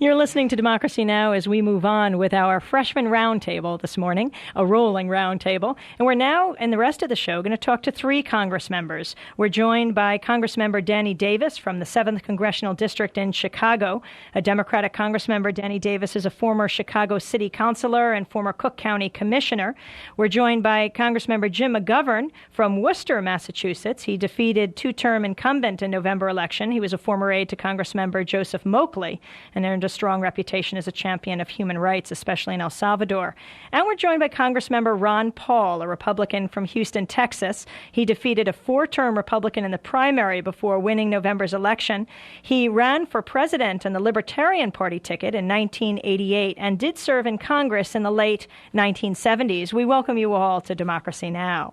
You're listening to Democracy Now! As we move on with our freshman roundtable this morning, a rolling roundtable. And we're now, in the rest of the show, going to talk to three Congress members. We're joined by Congressmember Danny Davis from the 7th Congressional District in Chicago. A Democratic Congressmember, Danny Davis is a former Chicago City Councilor and former Cook County Commissioner. We're joined by Congressmember Jim McGovern from Worcester, Massachusetts. He defeated two-term incumbent in November election. He was a former aide to Congressmember Joseph Moakley and earned a strong reputation as a champion of human rights, especially in El Salvador. And we're joined by Congressmember Ron Paul, a Republican from Houston, Texas. He defeated a four-term Republican in the primary before winning November's election. He ran for president on the Libertarian Party ticket in 1988 and did serve in Congress in the late 1970s. We welcome you all to Democracy Now!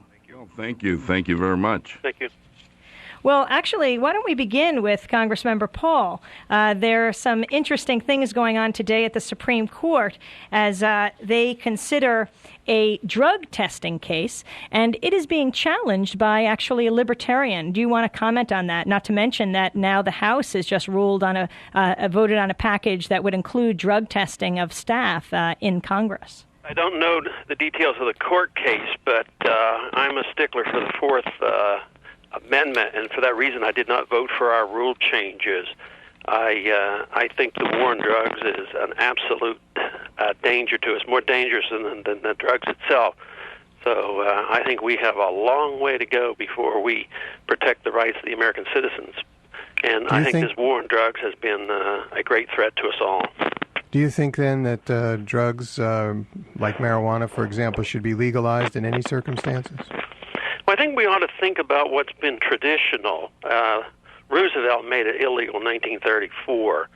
Thank you. Thank you very much. Thank you. Well, actually, why don't we begin with Congressmember Paul? There are some interesting things going on today at the Supreme Court as they consider a drug testing case, and it is being challenged by actually a libertarian. Do you want to comment on that? Not to mention that now the House has just ruled on voted on a package that would include drug testing of staff in Congress. I don't know the details of the court case, but I'm a stickler for the Fourth Amendment, and for that reason I did not vote for our rule changes. I think the war on drugs is an absolute danger to us, more dangerous than the drugs itself. So I think we have a long way to go before we protect the rights of the American citizens. And I think this war on drugs has been a great threat to us all. Do you think then that drugs like marijuana, for example, should be legalized in any circumstances? Well, I think we ought to think about what's been traditional. Roosevelt made it illegal in 1934.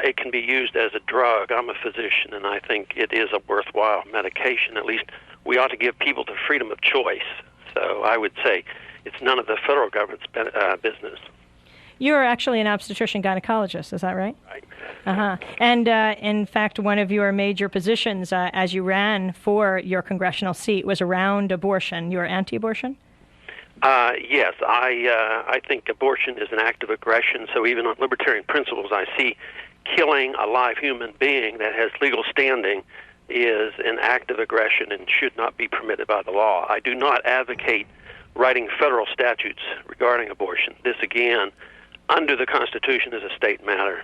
It can be used as a drug. I'm a physician, and I think it is a worthwhile medication. At least we ought to give people the freedom of choice. So I would say it's none of the federal government's business. You're actually an obstetrician gynecologist, is that right? Right. Uh-huh. And in fact, one of your major positions as you ran for your congressional seat was around abortion. You were anti-abortion? Yes, I think abortion is an act of aggression. So even on libertarian principles, I see killing a live human being that has legal standing is an act of aggression and should not be permitted by the law. I do not advocate writing federal statutes regarding abortion. This, again, under the Constitution, is a state matter.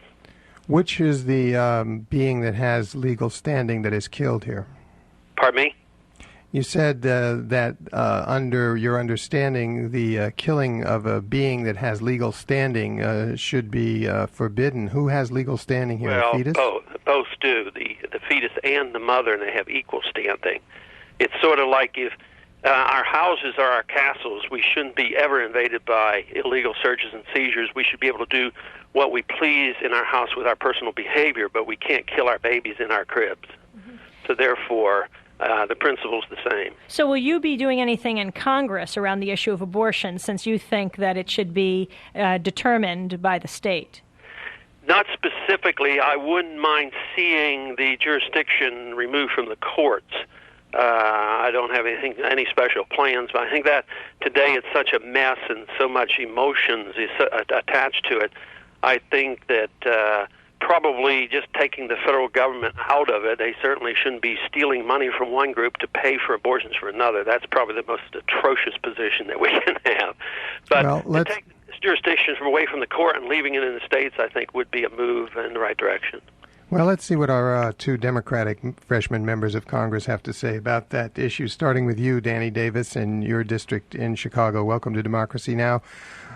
Which is the being that has legal standing that is killed here? Pardon me? You said that under your understanding, the killing of a being that has legal standing should be forbidden. Who has legal standing here, well, the fetus? Both do, the fetus and the mother, and they have equal standing. It's sort of like if our houses are our castles. We shouldn't be ever invaded by illegal searches and seizures. We should be able to do what we please in our house with our personal behavior, but we can't kill our babies in our cribs. Mm-hmm. So therefore, the principle's the same. So will you be doing anything in Congress around the issue of abortion, since you think that it should be determined by the state? Not specifically. I wouldn't mind seeing the jurisdiction removed from the courts. I don't have any special plans, but I think that today it's such a mess and so much emotions is attached to it. I think that probably just taking the federal government out of it, they certainly shouldn't be stealing money from one group to pay for abortions for another. That's probably the most atrocious position that we can have. But to take jurisdictions away from the court and leaving it in the states, I think, would be a move in the right direction. Well, let's see what our two Democratic freshman members of Congress have to say about that issue, starting with you, Danny Davis, in your district in Chicago. Welcome to Democracy Now!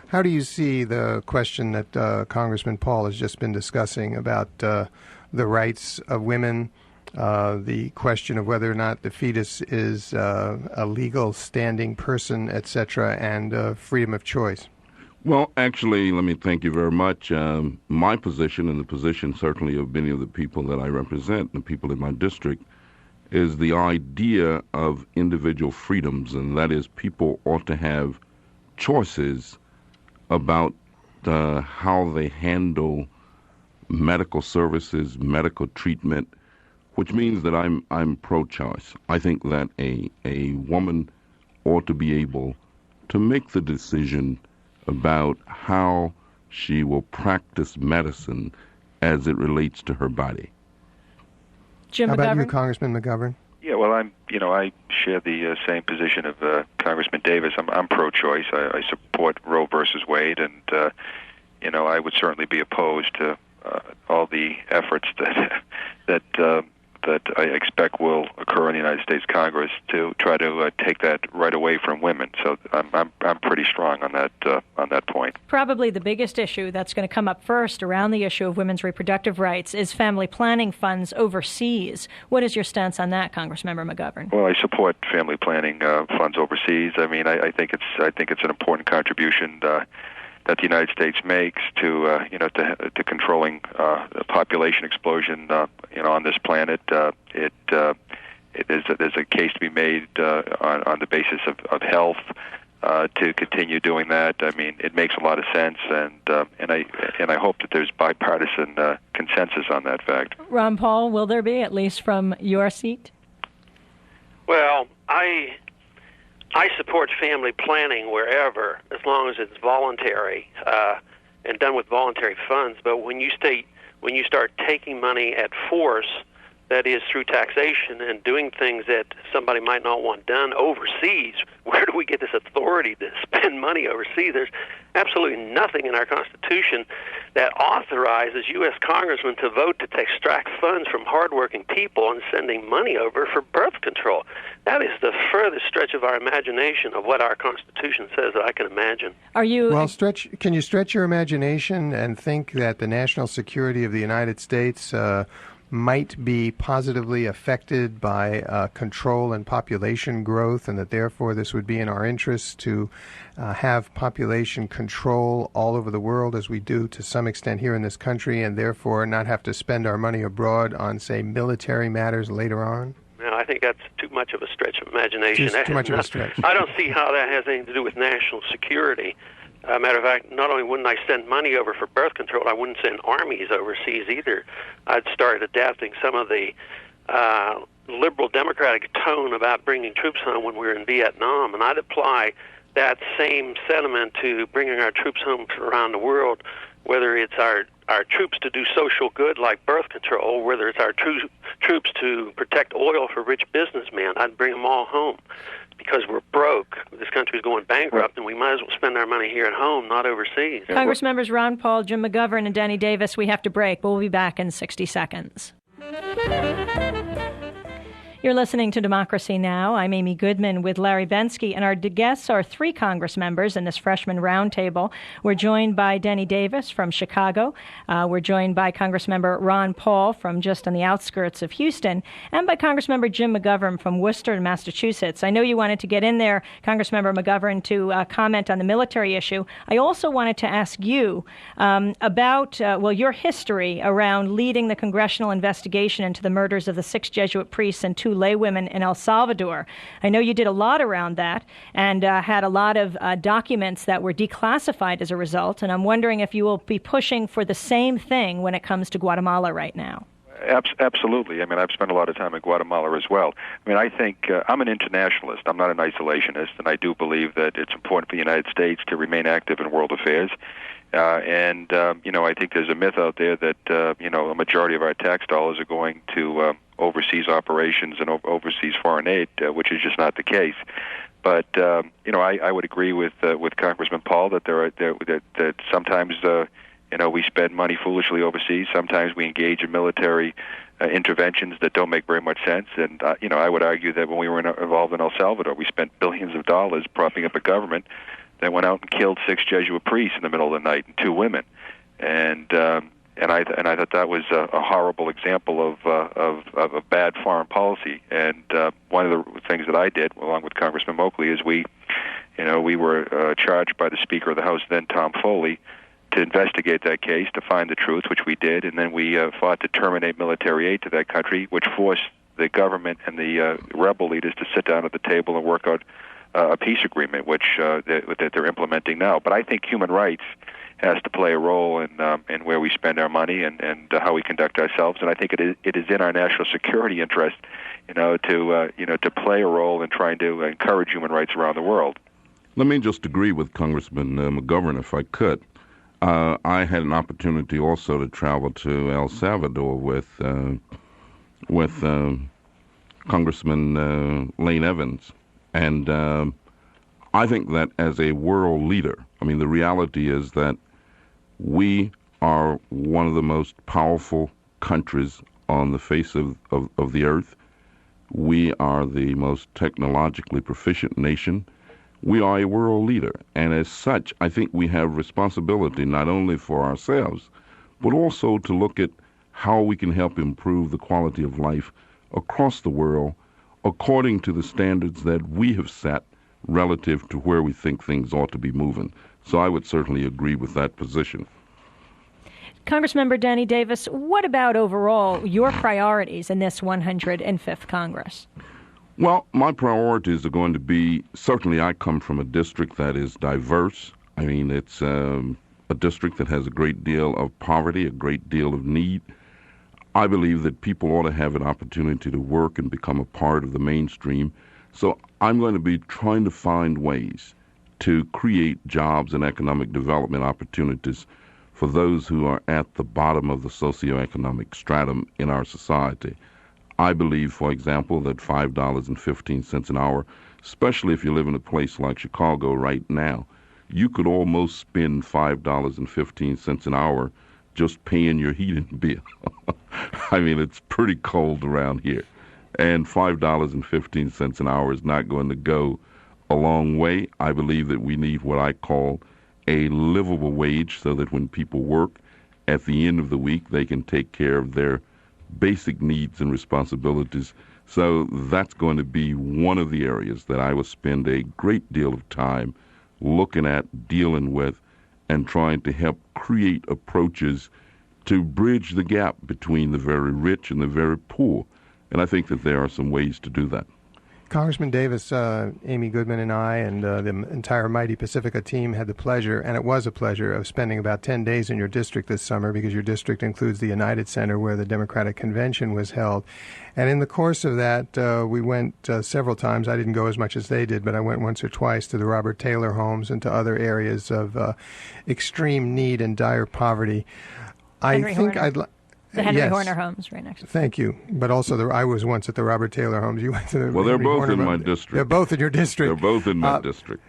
How do you see the question that Congressman Paul has just been discussing about the rights of women, the question of whether or not the fetus is a legal standing person, etc., and freedom of choice? Well, actually, let me thank you very much. My position, and the position certainly of many of the people that I represent, the people in my district, is the idea of individual freedoms, and that is people ought to have choices about how they handle medical services, medical treatment, which means that I'm pro-choice. I think that a woman ought to be able to make the decision about how she will practice medicine as it relates to her body. Jim How about McGovern? you, Congressman McGovern? Yeah, well, I share the same position of Congressman Davis. I'm pro-choice. I support Roe versus Wade, and I would certainly be opposed to all the efforts that I expect will occur in the United States Congress to try to take that right away from women. So I'm pretty strong on that point. Probably the biggest issue that's going to come up first around the issue of women's reproductive rights is family planning funds overseas. What is your stance on that, Congressmember McGovern? Well, I support family planning funds overseas. I mean, I think it's an important contribution that the United States makes to controlling the population explosion on this planet. There's a case to be made on the basis of health to continue doing that. I mean, it makes a lot of sense, and I hope that there's bipartisan consensus on that fact. Ron Paul, will there be, at least from your seat? Well, I support family planning wherever, as long as it's voluntary and done with voluntary funds. But when you start taking money at force, that is through taxation, and doing things that somebody might not want done overseas, where do we get this authority to spend money overseas? There's absolutely nothing in our Constitution that authorizes U.S. congressmen to vote to extract funds from hardworking people and sending money over for birth control. That is the furthest stretch of our imagination of what our Constitution says that I can imagine. Are you... Well, can you stretch your imagination and think that the national security of the United States might be positively affected by control and population growth, and that therefore this would be in our interests to have population control all over the world, as we do to some extent here in this country, and therefore not have to spend our money abroad on, say, military matters later on? No, I think that's too much of a stretch of imagination. Just too much of a stretch. I don't see how that has anything to do with national security. Matter of fact, not only wouldn't I send money over for birth control, I wouldn't send armies overseas either. I'd start adapting some of the liberal democratic tone about bringing troops home when we were in Vietnam, and I'd apply that same sentiment to bringing our troops home around the world, whether it's our troops to do social good like birth control, whether it's our troops to protect oil for rich businessmen. I'd bring them all home. Because we're broke. This country's going bankrupt, and we might as well spend our money here at home, not overseas. Congress members Ron Paul, Jim McGovern, and Danny Davis, we have to break, but we'll be back in 60 seconds. You're listening to Democracy Now! I'm Amy Goodman with Larry Bensky, and our guests are three Congress members in this freshman roundtable. We're joined by Danny Davis from Chicago. We're joined by Congressmember Ron Paul from just on the outskirts of Houston, and by Congressmember Jim McGovern from Worcester, Massachusetts. I know you wanted to get in there, Congressmember McGovern, to comment on the military issue. I also wanted to ask you about, your history around leading the congressional investigation into the murders of the 6 Jesuit priests and 2 laywomen in El Salvador. I know you did a lot around that and had a lot of documents that were declassified as a result, and I'm wondering if you will be pushing for the same thing when it comes to Guatemala right now. Absolutely. I mean, I've spent a lot of time in Guatemala as well. I mean, I think I'm an internationalist. I'm not an isolationist, and I do believe that it's important for the United States to remain active in world affairs. I think there's a myth out there that, a majority of our tax dollars are going to overseas operations and overseas foreign aid, which is just not the case. But, I would agree with Congressman Paul that that sometimes, we spend money foolishly overseas. Sometimes we engage in military interventions that don't make very much sense. And, I would argue that when we were involved in El Salvador, we spent billions of dollars propping up a government that went out and killed 6 Jesuit priests in the middle of the night and 2 women, and I thought that was a horrible example of a bad foreign policy. And one of the things that I did, along with Congressman Moakley, is we were charged by the Speaker of the House, then Tom Foley, to investigate that case, to find the truth, which we did, and then we fought to terminate military aid to that country, which forced the government and the rebel leaders to sit down at the table and work out a peace agreement, which that they're implementing now. But I think human rights has to play a role in where we spend our money and how we conduct ourselves. And I think it is in our national security interest, to play a role in trying to encourage human rights around the world. Let me just agree with Congressman McGovern, if I could. I had an opportunity also to travel to El Salvador with Congressman Lane Evans, and I think that as a world leader, I mean, the reality is that we are one of the most powerful countries on the face of the earth. We are the most technologically proficient nation. We are a world leader, and as such, I think we have responsibility not only for ourselves, but also to look at how we can help improve the quality of life across the world according to the standards that we have set relative to where we think things ought to be moving. So I would certainly agree with that position. Congressmember Danny Davis, what about overall your priorities in this 105th Congress? Well, my priorities are going to be, certainly I come from a district that is diverse. I mean, it's a district that has a great deal of poverty, a great deal of need. I believe that people ought to have an opportunity to work and become a part of the mainstream. So I'm going to be trying to find ways to create jobs and economic development opportunities for those who are at the bottom of the socioeconomic stratum in our society. I believe, for example, that $5.15 an hour, especially if you live in a place like Chicago right now, you could almost spend $5.15 an hour just paying your heating bill. I mean, it's pretty cold around here. And $5.15 an hour is not going to go a long way. I believe that we need what I call a livable wage so that when people work at the end of the week, they can take care of their basic needs and responsibilities. So that's going to be one of the areas that I will spend a great deal of time looking at, dealing with, and trying to help create approaches to bridge the gap between the very rich and the very poor. And I think that there are some ways to do that. Congressman Davis, Amy Goodman and I and the entire mighty Pacifica team had the pleasure, and it was a pleasure, of spending about 10 days in your district this summer, because your district includes the United Center where the Democratic Convention was held. And in the course of that, we went several times. I didn't go as much as they did, but I went once or twice to the Robert Taylor homes and to other areas of extreme need and dire poverty. Henry I think Horner. I'd like... The Henry Yes. Horner homes right next to Thank you. But also, I was once at the Robert Taylor homes. You went to the Well, they're Henry both Horner in my homes. district. They're both in your district. They're both in my district.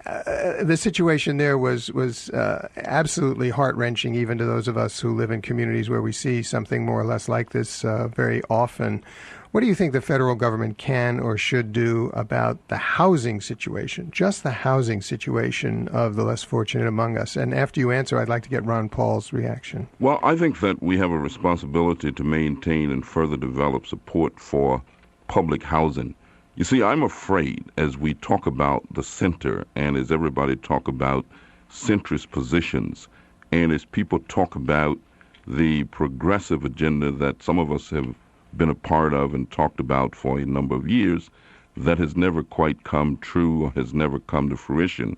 The situation there was absolutely heart-wrenching, even to those of us who live in communities where we see something more or less like this very often. What do you think the federal government can or should do about the housing situation, just the housing situation of the less fortunate among us? And after you answer, I'd like to get Ron Paul's reaction. Well, I think that we have a responsibility to maintain and further develop support for public housing. You see, I'm afraid as we talk about the center and as everybody talk about centrist positions and as people talk about the progressive agenda that some of us have been a part of and talked about for a number of years that has never quite come true or has never come to fruition,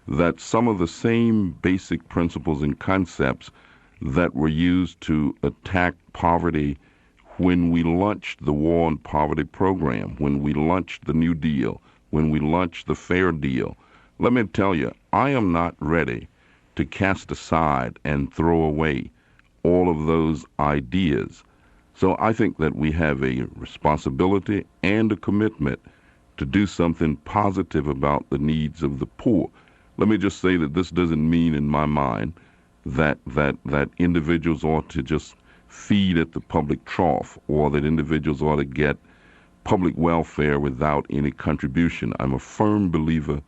that some of the same basic principles and concepts that were used to attack poverty when we launched the War on Poverty program, when we launched the New Deal, when we launched the Fair Deal, let me tell you, I am not ready to cast aside and throw away all of those ideas. So I think that we have a responsibility and a commitment to do something positive about the needs of the poor. Let me just say that this doesn't mean in my mind that individuals ought to just feed at the public trough or that individuals ought to get public welfare without any contribution. I'm a firm believer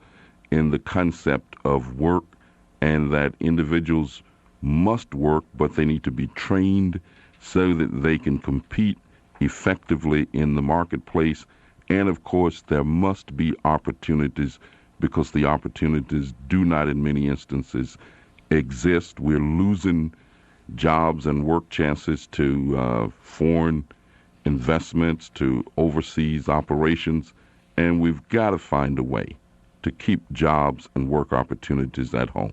in the concept of work and that individuals must work, but they need to be trained so that they can compete effectively in the marketplace. And of course, there must be opportunities because the opportunities do not in many instances exist. We're losing jobs and work chances to foreign investments, to overseas operations, and we've got to find a way to keep jobs and work opportunities at home.